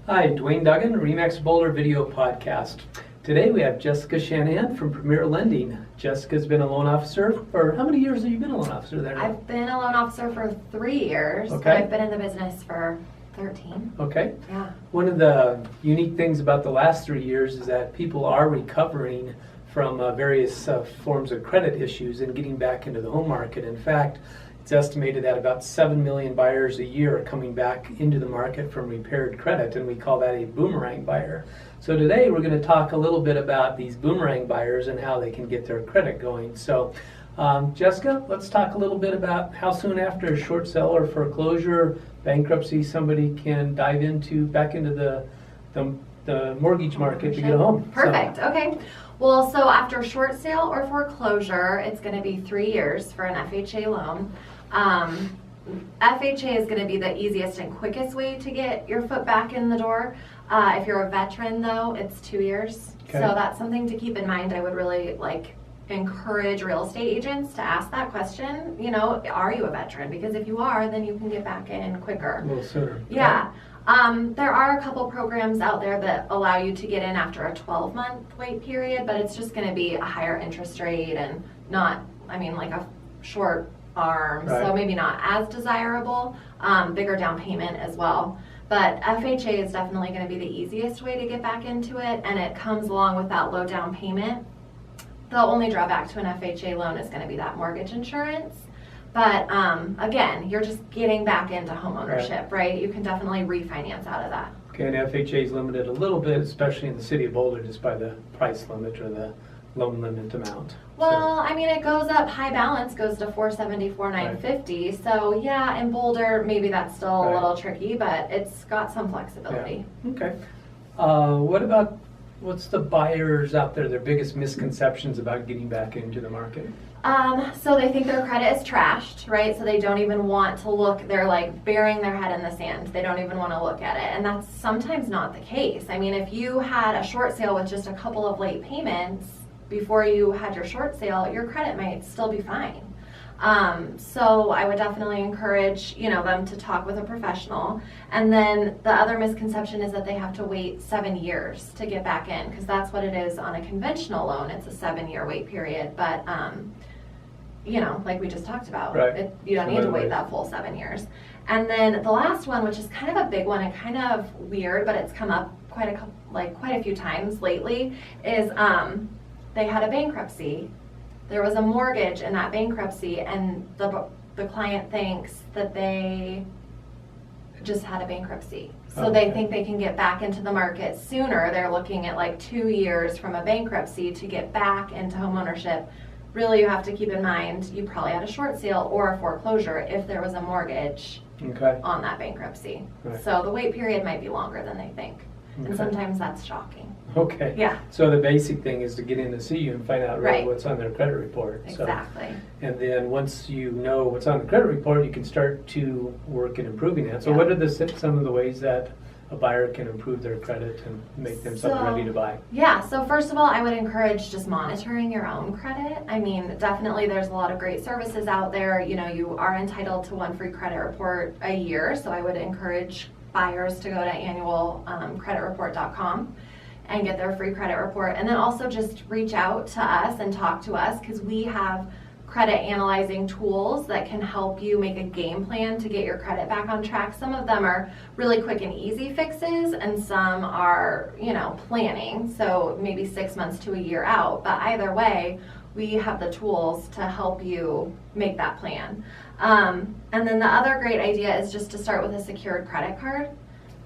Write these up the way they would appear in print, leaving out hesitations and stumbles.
Hi, Duane Duggan, RE/MAX Boulder Video Podcast. Today we have Jessica Shanahan from Premier Lending. Jessica's been a loan officer for, how many years have you been a loan officer there now? I've been a loan officer for 3 years, Okay. but I've been in the business for 13. Okay. Yeah. One of the unique things about the last 3 years is that people are recovering from various forms of credit issues and getting back into the home market. In fact, it's estimated that about 7 million buyers a year are coming back into the market from repaired credit, and we call that a boomerang buyer. So today we're going to talk a little bit about these boomerang buyers and how they can get their credit going. So Jessica, let's talk a little bit about how soon after a short sale or foreclosure, bankruptcy, somebody can dive back into the mortgage market to get a home. Perfect. Okay. Well, so after short sale or foreclosure, it's going to be 3 years for an FHA loan. FHA is going to be the easiest and quickest way to get your foot back in the door. If you're a veteran, though, it's 2 years. Okay. So that's something to keep in mind. I would really encourage real estate agents to ask that question. You know, are you a veteran? Because if you are, then you can get back in quicker. A little sooner. Yeah. There are a couple programs out there that allow you to get in after a 12-month wait period, but it's just going to be a higher interest rate and not, like a short arm, Right. So maybe not as desirable, bigger down payment as well. But FHA is definitely going to be the easiest way to get back into it, and it comes along with that low down payment. The only drawback to an FHA loan is going to be that mortgage insurance. But again, you're just getting back into homeownership, right? You can definitely refinance out of that. Okay, and FHA is limited a little bit, especially in the city of Boulder, just by the price limit or the loan limit amount. Well, it goes up, high balance goes to 474, 950. Right. So yeah, in Boulder, maybe that's still a little tricky, but it's got some flexibility. Yeah. Okay. What's the buyers out there, their biggest misconceptions about getting back into the market? So they think their credit is trashed, right? So they don't even want to look. They're burying their head in the sand. They don't even want to look at it. And that's sometimes not the case. If you had a short sale with just a couple of late payments before you had your short sale, your credit might still be fine. So I would definitely encourage, them to talk with a professional. And then the other misconception is that they have to wait 7 years to get back in, because that's what it is on a conventional loan. It's a 7-year wait period. But, like we just talked about, right. You don't need to wait that full 7 years. And then the last one, which is kind of a big one and kind of weird, but it's come up quite a few times lately, is they had a bankruptcy. There was a mortgage in that bankruptcy, and the client thinks that they just had a bankruptcy. So They think they can get back into the market sooner. They're looking at 2 years from a bankruptcy to get back into homeownership. Really, you have to keep in mind, you probably had a short sale or a foreclosure if there was a mortgage on that bankruptcy. Right. So the wait period might be longer than they think. And sometimes that's shocking. Okay. Yeah. So the basic thing is to get in to see you and find out really Right. what's on their credit report. Exactly. And then once you know what's on the credit report, you can start to work at improving that. So what are some of the ways that a buyer can improve their credit and make themselves ready to buy? Yeah, so first of all, I would encourage just monitoring your own credit. Definitely there's a lot of great services out there. You are entitled to one free credit report a year, so I would encourage buyers to go to annualcreditreport.com and get their free credit report. And then also just reach out to us and talk to us, because we have credit analyzing tools that can help you make a game plan to get your credit back on track. Some of them are really quick and easy fixes, and some are, planning. So maybe 6 months to a year out. But either way, we have the tools to help you make that plan. And then the other great idea is just to start with a secured credit card.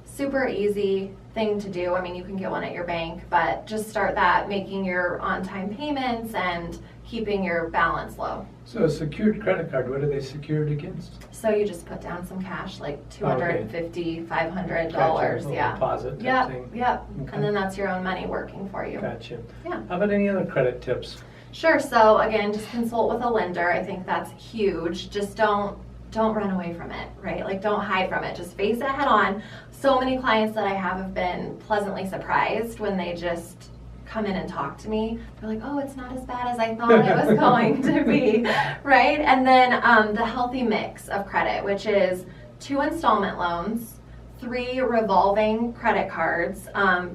Super easy thing to do. You can get one at your bank, but just start that, making your on-time payments and keeping your balance low. So a secured credit card, what are they secured against? So you just put down some cash, like $250, $500. Gotcha. Yeah. Deposit type Yep. thing. Yep. Okay. And then that's your own money working for you. Gotcha. Yeah. How about any other credit tips? Sure. So again, just consult with a lender. I think that's huge. Just don't run away from it, right? Don't hide from it. Just face it head on. So many clients that I have been pleasantly surprised when they just come in and talk to me. They're like, oh, it's not as bad as I thought it was going to be, right? And then the healthy mix of credit, which is 2 installment loans, 3 revolving credit cards,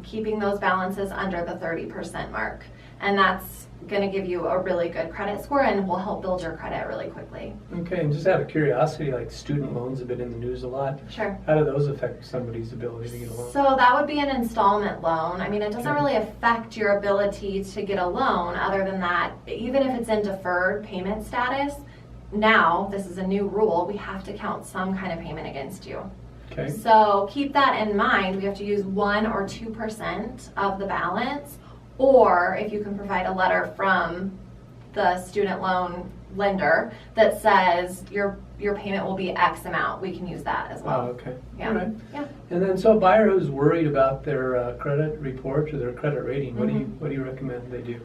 keeping those balances under the 30% mark. And that's going to give you a really good credit score and will help build your credit really quickly. Okay, and just out of curiosity, like student loans have been in the news a lot. Sure. How do those affect somebody's ability to get a loan? So that would be an installment loan. I mean, it doesn't Okay. really affect your ability to get a loan other than that, even if it's in deferred payment status, now, this is a new rule, we have to count some kind of payment against you. Okay. So keep that in mind. We have to use 1 or 2% of the balance, or if you can provide a letter from the student loan lender that says your payment will be X amount, we can use that as well. Oh, okay. Yeah. All right. Yeah. And then, so a buyer who's worried about their credit report or their credit rating, what do you recommend they do?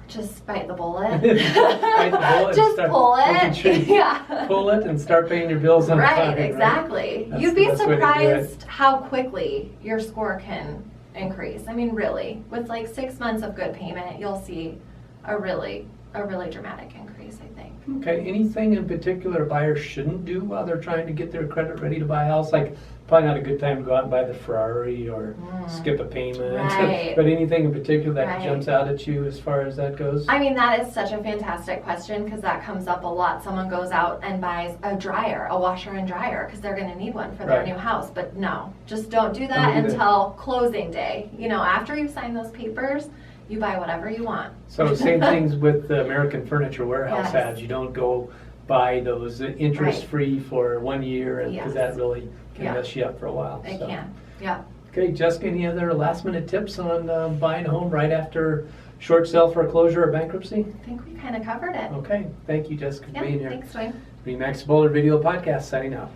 Just bite the bullet. Bite the bullet and Just start pull making it. sure you Yeah. pull it and start paying your bills on time. Right, exactly. That's You'd the be best way to do it. surprised how quickly your score can increase. I mean, really, with like 6 months of good payment, you'll see a really dramatic increase, I think. Okay, anything in particular a buyer shouldn't do while they're trying to get their credit ready to buy a house? Like, probably not a good time to go out and buy the Ferrari or skip a payment. Right. But anything in particular that Right. jumps out at you as far as that goes? I mean, that is such a fantastic question because that comes up a lot. Someone goes out and buys a dryer, a washer and dryer, because they're going to need one for their Right. new house. But no, just don't do Don't that do that. until closing day. You know, after you sign those papers, you buy whatever you want. So same things with the American Furniture Warehouse Yes. ads. You don't go buy those interest-free for 1 year because Yes. that really can Yeah. mess you up for a while. It So. can. Yeah. Okay, Jessica, any other last-minute tips on buying a home right after short sale, foreclosure, or bankruptcy? I think we kind of covered it. Okay, thank you, Jessica, for Yeah, being here. thanks, Duane. RE/MAX Boulder Video Podcast signing out.